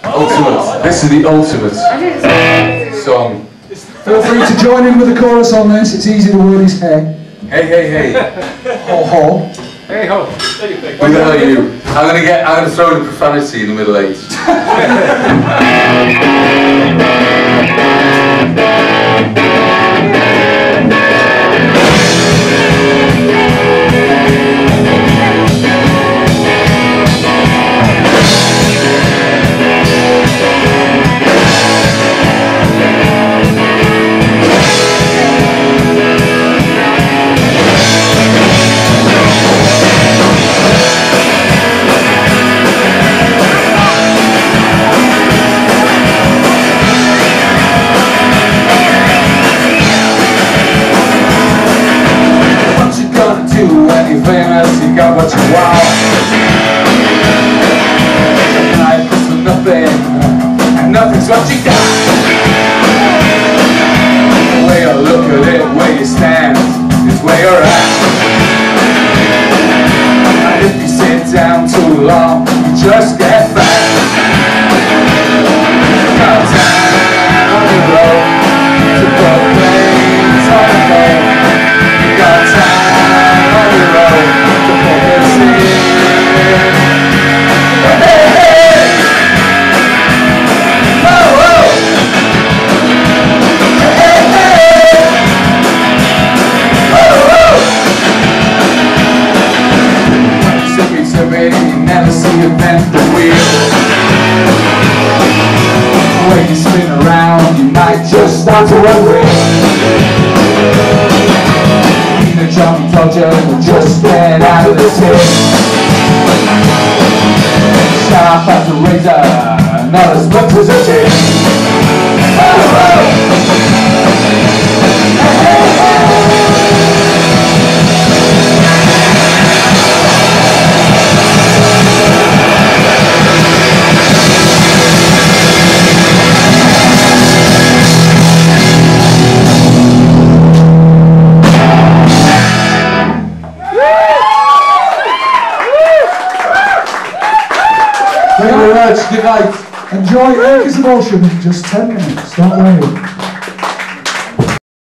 Ultimate. This is the ultimate song. Feel free to join in with the chorus on this. It's easy to word his hey. Hey, hey, hey. Ho, ho. Hey, ho. Who the hell are you? I'm gonna throw in profanity in the middle age. When you're famous, you got what you want. Life is for nothing, and nothing's what you got. The way you look at it, where you stand, is where you're at. And if you sit down too long, you just get fat. Got time on the road to put things on the go. Got time. Never see a bend the wheel. When you spin around, you might just start to unreal. Need a jumpy dodger to just get out of the tin. Sharp as a razor, not as much as a tin. Oh, oh. Hey, hey, hey. Thank you very much. Good night. Enjoy Acres of Ocean in just 10 minutes. Don't worry.